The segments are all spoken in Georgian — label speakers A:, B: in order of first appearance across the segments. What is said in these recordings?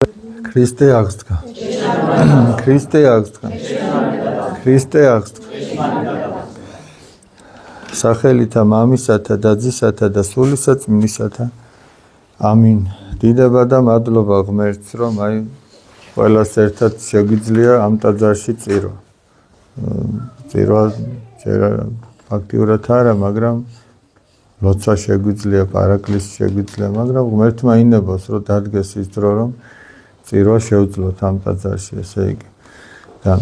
A: ქრისტე აღსდგა. ქრისტე აღსდგა. ქრისტე აღსდგა. სახელითა მამისათა და ძისათა და სულისა წმინდისათა. ამინ. დიდება და მადლობა ღმერთს, რომ აი ყველას ერთად შეგვიძლია ამ ტაძარში წირო. წირვა ჯერ ფაქტიურად არა, მაგრამ ლოცვა შეგვიძლია, პარაკლისი შეგვიძლია, მაგრამ ღმერთმა ინებოს, რომ დადგეს ის დრო, რომ წირვა შევძლოთ ამ ტაძარში, ესე იგი. და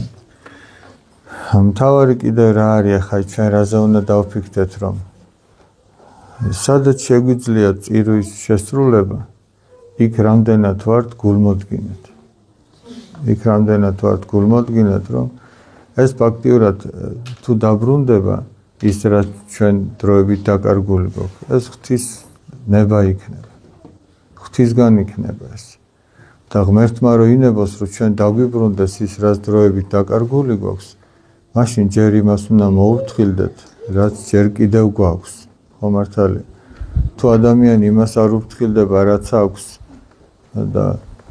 A: მთავარი კიდევ რა არის, ახლა ჩვენ რაზე უნდა დავფიქრდეთ, რომ სადაც შეგვიძლია წირვის შესრულება, იქ რამდენად ვართ გულმოდგინეთ. იქ რამდენად ვართ გულმოდგინეთ, რომ ეს ფაქტიურად თუ დაბრუნდება ის რაც ჩვენ დროებით დაკარგული გვაქვს, ეს ღვთის ნება იქნება. ღვთისგან იქნება ეს. და ღმერთმა რო ინებოს, რომ ჩვენ დაგვიბრუნდეს ის რაც დროებით დაკარგული გვაქვს, მაშინ ჯერ იმას უნდა მოუფრთხილდეთ, რაც ჯერ კიდევ გვაქვს. ხო მართალია? თუ ადამიანი იმას არ უფრთხილდება, რაც აქვს და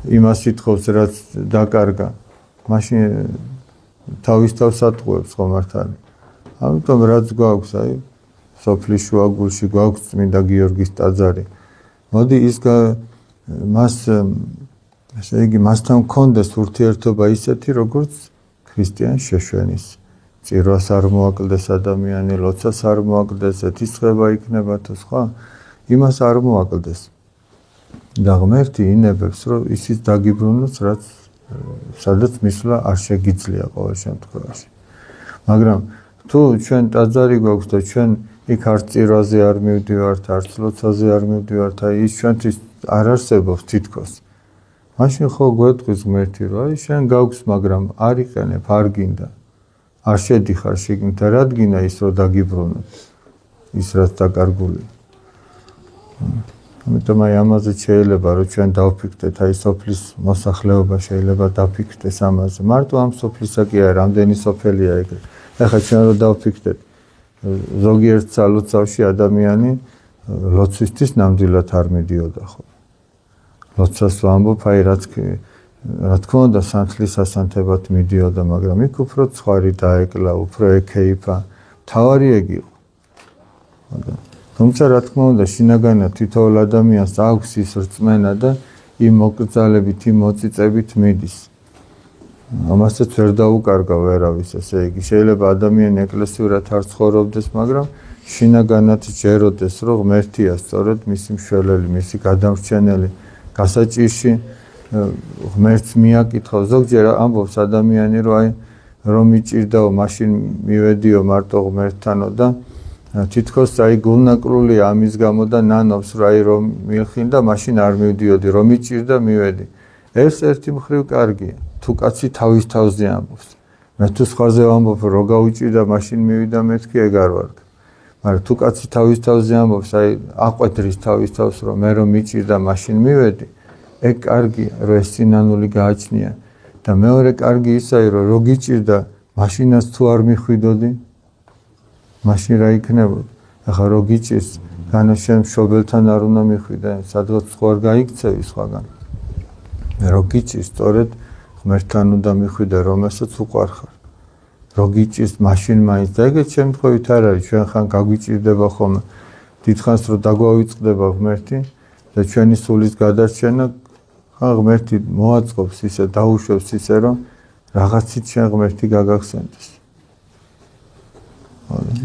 A: იმას ითხოვს, რაც დაკარგა, მაშინ თავის თავს ატყუებს, ხო მართალია? ამიტომ რაც გვაქვს, აი, სოფლის შუაგულში გვაქვს წმინდა გიორგის ტაძარი. მოდი ის მას ესე იგი მასთან გქონდეს ურთიერთობა ისეთი, როგორც ქრისტიან შეშვენის. წირვას არ მოაკლდეს ადამიანი, ლოცვას არ მოაკლდეს, ეთისხება იქნება თუ სხვა, იმას არ მოაკლდეს. და ღმერთი ინებებს, რომ ისიც დაგიბრუნოს, რაც სადაც მისვლა არ შეგიძლია ყოველ შემთხვევაში. მაგრამ თუ ჩვენ ტაძარი გვაქვს და ჩვენ იქ არც წირვაზე არ მივდივართ, არც ლოცვაზე არ მივდივართ, აი ის ჩვენთვის არ არსებობს თითქოს. მაშინ ხო გვეტყვის ღმერთი, რომ აი შენ გაქვს, მაგრამ არ იყენებ, არ გინდა. არ შედიხარ შიგნით, რადგინა ის რომ დაგიბრუნოთ, ის რაც დაკარგული. ამიტომ აი ამაზე შეიძლება რომ ჩვენ დავფიქრდეთ, აი სოფლის მოსახლეობა შეიძლება დაფიქრდეს ამაზე. მარტო ამ სოფლისა კი არა, რამდენი სოფელია ეგრე. ახლა ჩვენ რომ დავფიქრდეთ, ზოგიერთ სალოცავში ადამიანი ლოცვისთვის ნამდვილად არ მიდიოდა ხო. ლოცვას ვამბობ, აი რა თქმა უნდა სანთლის ასანთებად მიდიოდა, მაგრამ იქ უფრო ცხვარი დაეკლა, უფრო ეკეიფა, თავარი ეგ იყო. თუმცა რა თქმა უნდა შინაგანად თითოეულ ადამიანს აქვს ის რწმენა და იმ მოკრძალებით, იმ მოწიწებით მიდის. ამასაც ვერ დაუკარგა ვერავის, ესე იგი შეიძლება ადამიანი ეკლესიურად არ ცხოვრობდეს, მაგრამ შინაგანად ჯეროდეს, რომ ღმერთია სწორედ მისი მშველელი, მისი გადამრჩენელი, გასაჭირში ღმერთს მიაკითხავს. ზოგჯერ ამბობს ადამიანი, რომ აი რომ მიჭირდაო, მაშინ მივედიო მარტო ღმერთთანო და თითქოს აი გულნაკლულია ამის გამო და ნანობს, რომ აი რომ მილხინდა, მაშინ არ მივდიოდი, რომ მიჭირდა მივედი. ეს ერთი მხრივ კარგია. თუ კაცი თავის თავზე ამბობს. მე თუ სხვაზე ვამბობ, რომ გაუჭირდა, მაშინ მივიდა, მეთქი ეგ არ ვარ. მაგრამ თუ კაცი თავის თავზე ამბობს, აი აყვედრის თავის თავს, რომ მე რომ მიჭირდა, მაშინ მივედი, ეგ კარგია, რომ ეს სინანული გააჩნია. და მეორე კარგი ისაა, რომ რო გიჭირდა, მაშინაც თუ არ მიხვიდოდი, მაშინ რა იქნებოდა? ახლა რო გიჭირს, განაშენ მშობელთან არ უნდა მიხვიდე, სადღაც სხვა არ გაიქცევი სხვაგან. რო გიჭირს, სწორედ ღმერთთან უნდა მიხვიდე, რომელსაც უყვარ ხარ. რო გიჭირს, მაშინ მაინც და ეგეთ შემთხვევით არ არის, ჩვენ ხან გაგვიჭირდება ხოლმე. დიდხანს რო დაგვავიწყდება ღმერთი და ჩვენი სულის გადარჩენა, ხან ღმერთი მოაწყობს ისე, დაუშვებს ისე, რომ რაღაცით ჩვენ ღმერთი გაგახსენდეს.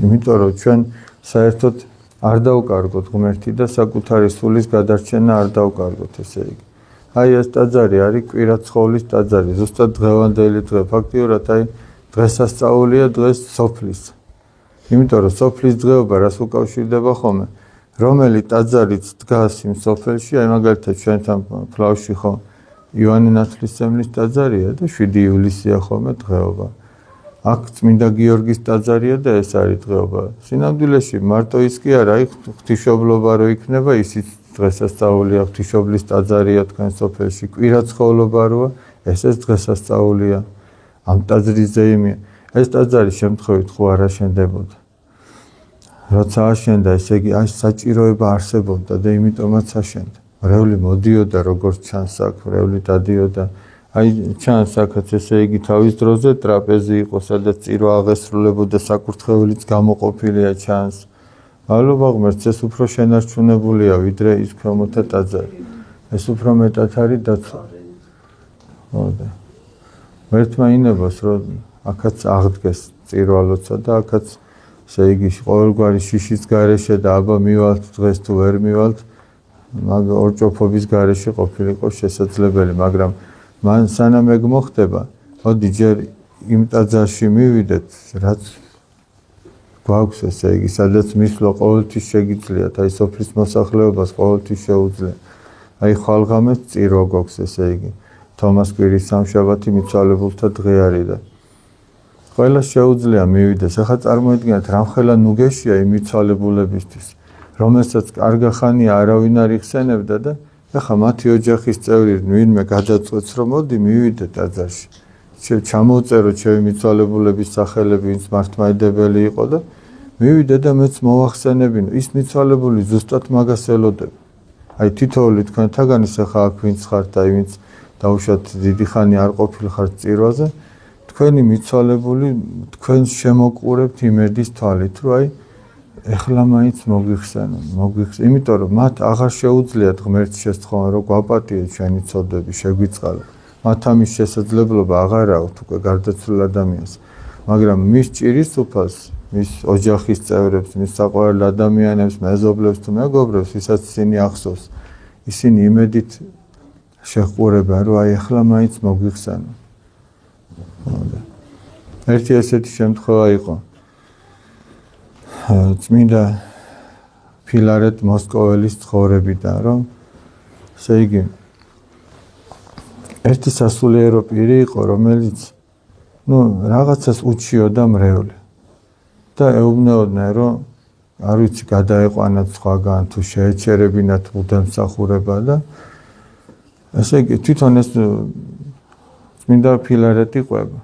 A: იმიტომ რომ ჩვენ საერთოდ არ დავკარგოთ ღმერთი და საკუთარი სულის გადარჩენა არ დავკარგოთ, ესე იგი. აი ეს ტაძარი არის კვირაცხოვლის ტაძარი, ზუსტად დღევანდელი დღე, ფაქტიურად აი დღესასწაულია დღეს სოფლის. იმიტომ რომ სოფლის დღეობა რას უკავშირდება ხოლმე, რომელი ტაძარიც დგას იმ სოფელში, აი მაგალითად ჩვენთან ფლავში ხო იოანე ნათლისმცემლის ტაძარია და 7 ივლისია ხოლმე დღეობა. აქ წმინდა გიორგის ტაძარია და ეს არის დღეობა. სინამდვილეში მარტო ის კი არა, აი ღვთისმშობლობა რო იქნება, ისიც დღესასწაულია, ღვთისმშობლის ტაძარია თქვენ სოფელში, კვირაცხოვლობა როა, ესეც დღესასწაულია. ამ ტაძრის ზეიმია. ეს ტაძარი შემთხვევით ხო არ აშენდებოდა. როცა აშენდა, ესე იგი აი საჭიროება არსებობდა და იმიტომაც აშენდა. მრევლი მოდიოდა როგორც ჩანს აქ, მრევლი დადიოდა. აი ჩანს აქაც ესე იგი თავის დროზე ტრაპეზი იყო, სადაც წირვა აღესრულებოდა, საკურთხეველიც გამოყოფილია ჩანს. მადლობა ღმერთს, ეს უფრო შენარჩუნებულია ვიდრე ის ქვემოთა ტაძარი. ეს უფრო მეტად არის დაცვა. ხოდა. ღმერთმა ინებას რომ აქაც აღდგეს წირვალოცა და აქაც ესე იგი ყოველგვარი შიშის გარეშე და აბა მივალთ დღეს თუ ვერ მივალთ, მაგ ორჭოფობის გარეშე ყოფილიყო შესაძლებელი, მაგრამ მან სანამ ეგ მოხდება, მოდი ჯერ იმ ტაძარში მივიდეთ, რაც გვაქვს ესე იგი, სადაც მისვლა ყოველთვის შეგიძლიათ, აი სოფლის მოსახლეობას ყოველთვის შეუძლია. აი ხვალღამეს წირვა გვაქვს ესე იგი. თომას კვირის სამშაბათი მიცვალებულთა დღე არის და ყველა შეუძლია მივიდეს. ახლა წარმოიდგინეთ, რამხელა ნუგეშია იმ მიცვალებულებისთვის, რომელსაც კარგა ხანია არავინ არ იხსენებდა და ახლა მათი ოჯახის წევრი ვინმე გადაწყვეტს რომ მოდი მივიდე ტაძარში. ჩამოვწერო ჩემი მიცვალებულების სახელები, ვინც მართლმადიდებელი იყო და მივიდე და მეც მოვახსენებინო. ის მიცვალებული ზუსტად მაგას ელოდება. აი თითოეული თქვენთაგანის ახლა აქ ვინც ხართ, აი ვინც დაუშვათ დიდი ხანი არ ყოფილხართ წირვაზე, თქვენი მიცვალებული თქვენს შემოყურებთ იმედის თვალით, რომ აი ეხლა მაინც მოგვიხსენონ, იმიტომ რომ მათ აღარ შეუძლიათ ღმერთს შესთხოვან, რომ გვაპატიეთ ჩვენი ცოდვები, შეგვიწყალოთ. მათ ამის შესაძლებლობა აღარ აქვთ უკვე გარდაცვლილ ადამიანს, მაგრამ მის ჭირისუფალს, მის ოჯახის წევრებს, მის საყვარელ ადამიანებს, მეზობლებს თუ მეგობრებს, ვისაც ისინი ახსოვს, ისინი იმედით შეჰყურებენ, რომ აი ეხლა მაინც მოგვიხსენონ. ერთი ესეთი შემთხვევა იყო. წმინდა ფილარეტ მოსკოველის ცხოვრებიდან, რომ ესე იგი ერთი სასულიერო პირი იყო, რომელიც რაღაცას უჩიოდა მრევლი და ეუბნეოდნენ, რომ არ ვიცი გადაეყვანათ სხვაგან თუ შეეჩერებინათ მუდამსახურება და ესე იგი თვითონ ეს წმინდა ფილარეტი ყვება,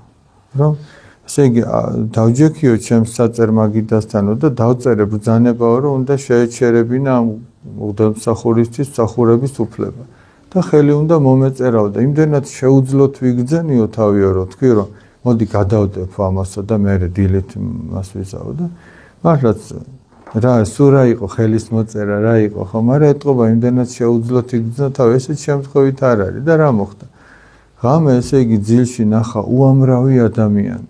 A: რომ ესე იგი დავჯექიო ჩემს საწერმაგიდასთანო და დავწერე ბრძანებაო, რომ უნდა შეეჩერებინა ამ მუდამსახურისთვის მსახურების უფლება და ხელი უნდა მომეწერაო და იმდენად შეუძლოთ ვიგრძენიო თავიო, რომ თქვი, რომ მოდი გადავდებ ამასო და მე დილით მას ვიზავო და მართლაც რა სულ რა იყო ხელის მოწერა, რა იყო ხო, მაგრამ ეტყობა იმდენად შეუძლოთ ვიგრძნო თავი, ესეც შემთხვევით არ არის და რა მოხდა? ღამე ესე იგი ძილში ნახა უამრავი ადამიანი,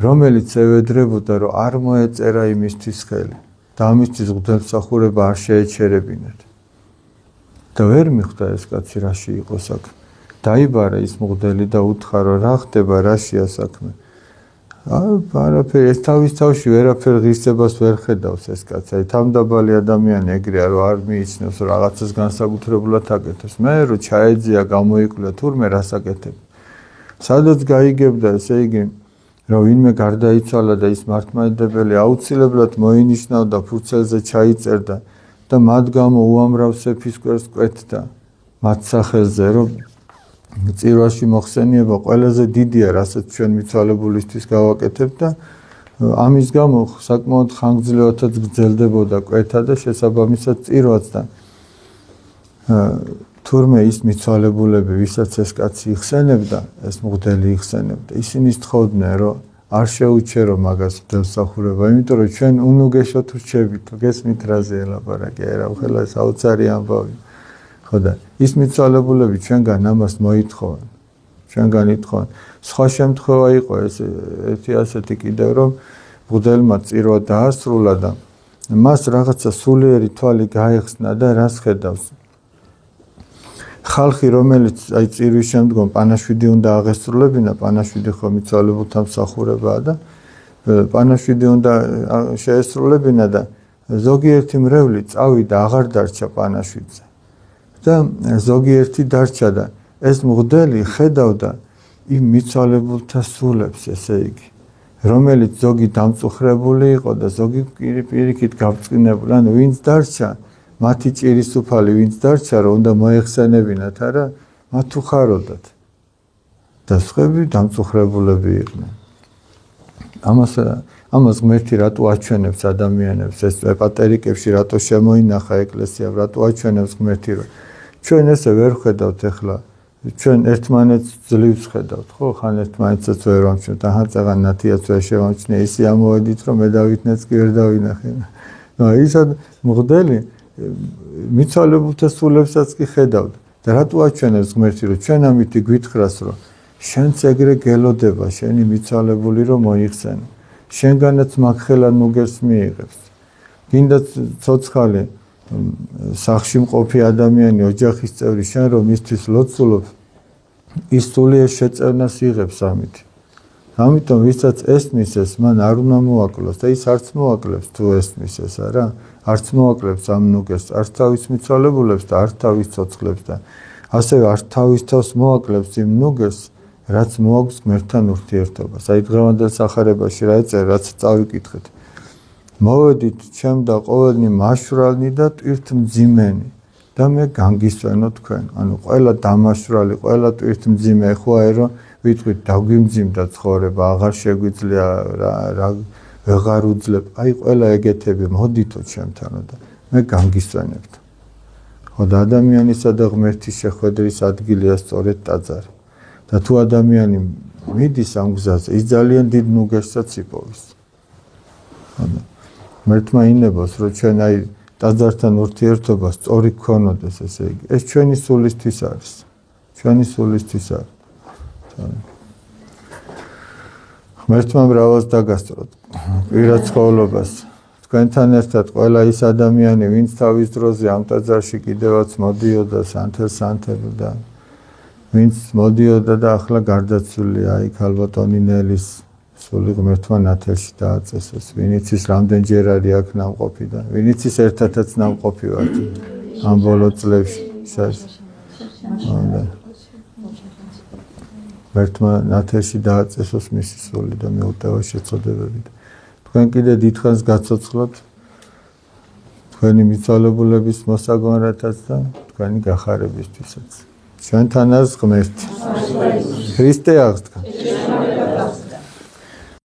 A: რომელიც ევედრებოდა, რომ არ მოეწერა იმისთვის ხელი და ამისთვის მღვდელმსახურება არ შეეჩერებინათ. და ვერ მიხვდა ეს კაცი რაში იყო საქმე. დაიბარა ის მღვდელი და უთხრა, რომ რა ხდება, რაშია საქმე. არაფერი, ეს თავის თავში ვერაფერ ღირსებას ვერ ხედავს ეს კაცი. აი თამდაბალი ადამიანი ეგრეა, რომ არ მიიჩნევს, რომ რაღაცას განსაკუთრებულად აკეთებს. მე რომ ჩაეძია, გამოიკვლა თურმე რას აკეთებ. სადაც გაიგებდა, ესე იგი, რომ ვინმე გარდაიცვალა და ის მართლმადიდებელი აუცილებლად მოინიშნავდა, ფურცელზე ჩაიწერდა და მათ გამო უამრავ სეფისკვერს კვეთდა მათ სახელზე, რომ წირვაში მოხსენიება ყველაზე დიდია, რასაც ჩვენ მიცვალებულისთვის გავაკეთებთ და ამის გამო საკმაოდ ხანგრძლივადაც გრძელდებოდა კვეთა და შესაბამისად წირვაც და თურმე ის მიცვალებულები, ვისაც ეს კაცი იხსენებდა, ეს მღვდელი იხსენებდა, ისინი სთხოვდნენ, რომ არ შეუჩერო მაგას მღვდელმსახურება, იმიტომ რომ ჩვენ უნუგეშოთ რჩებით, გესმით რაზე ელაპარაკე, რა ხელა საოცარი ამბავი. ხოდა ის მიცვალებულები ჩვენგან ამას მოითხოვენ. ჩვენგან ითხოვენ. სხვა შემთხვევა იყო ეს ერთი ასეთი კიდევ, რომ მღვდელმა წირვა დაასრულა და მას რაღაცა სულიერი თვალი გაეხსნა და რას ხედავს. ხალხი, რომელიც აი წირვის შემდგომ პანაშვიდი უნდა აღესრულებინა, პანაშვიდი ხო მიცვალებულთა მსახურებაა და პანაშვიდი უნდა შეესრულებინა და ზოგიერთი მრევლი წავიდა, აღარ დარჩა პანაშვიდზე. და ზოგიერთი დარჩა და ეს მღვდელი ხედავდა იმ მიცვალებულთა სულებს, ესე იგი, რომელიც ზოგი დამწუხრებული იყო და ზოგი პირიქით გავწყინებული, ანუ ვინც დარჩა, მათი ჭირისუფალი ვინც დარჩა, რომ უნდა მოეხსენებინათ, არა, მათ უხაროდათ. და სხვები დამწუხრებულები იყვნენ. ამას ღმერთი რატო აჩვენებს ადამიანებს, ეს ეპატერიკებში რატო შემოინახა ეკლესიამ, რატო აჩვენებს ღმერთი, რომ ჩვენ ესე ვერ ხედავთ ახლა ჩვენ ერთმანეთს ძლივს ხედავთ ხო ხან ერთმანეთსაც ვერ ვამჩნევთ აჰა წაღან ნათიაც ვერ შევამჩნია ისი ამოვედით რომ მე დავითნეც კი ვერ დავინახე ნუ ისად მღდელი მიცვალებულთა სულებსაც კი ხედავთ და რატო აჩვენებს ღმერთი რომ ჩვენ ამითი გვითხრას რომ შენც ეგრე გელოდება შენი მიცვალებული რომ მოიხსენო შენგანაც მაგხელა ნუგერს მიიღებს გინდა ცოცხალი სახში მყოფი ადამიანი ოჯახის წევრი შენ რომ მისთვის ლოცულობ ის სულიერ შეწევნას იღებს ამით ამიტომ ვისაც ესმის ეს მან არ უნდა მოაკლოს და ის არც მოაკლებს თუ ესმის ეს არა არც მოაკლებს ამ ნუგერს არც თავის მიცვალებულებს და არც თავის ცოცხლებს და ასევე არც თავის თავს მოაკლებს იმ ნუგერს რაც მოაქვს ღმერთთან ურთიერთობას აი დღევანდელ სახარებაში რა ეწერა რაც წავიკითხეთ მოვედით ჩემ და ყოველნი მაშვრალნი და ტვირთმძიმენი და მე განგისვენო თქვენ ანუ ყველა დამაშვრალი ყველა ტვირთმძიმე ხوارე რომ ვიტყვით დაგვიმძიმდა ცხოვრება აღარ შეგვიძლია რა ვეღარ უძლებ აი ყველა ეგეთები მოდითო ჩემთანო და მე განგისვენებთ ხო და ადამიანისა და ღმერთის შეხვედრის ადგილია სწორედ ტაძარი და თუ ადამიანი მიდის ამ გზაზე ის ძალიან დიდ ნუგერსაც იპოვის ანუ ღმერთმა ინებოს რომ ჩვენ აი ტაძართან ურთიერთობა სწორი გქონოდეს ესე იგი ეს ჩვენი სულისთვის არის ჩვენი სულისთვის არის ღმერთმა მრავალს დაგასწროთ კვირა ცხოვრებას თქვენთან ერთად ყველა ის ადამიანი ვინც თავის დროზე ამ ტაძარში კიდევაც მოდიოდა სანთელსანთებდა ვინც მოდიოდა და ახლა გარდაცვლილია აი ქალბატონი ნელის სული ღმერთმა ნათელში დააწესოს ვინიც ის რამდენჯერ არის აქ ნამყოფი და ვინიც ის ერთადაც ნამყოფი ვართ ამ ბოლო წლებში ღმერთმა ნათელში დააწესოს მისი სული და მეუტევა შეწოდებებით თქვენ კიდე დიდხანს გაცოცხლოთ თქვენი მიცვალებულების მოსაგონრათაც და თქვენი გახარებისთვისაც ჩვენთან არის ღმერთი ქრისტე აღსდგა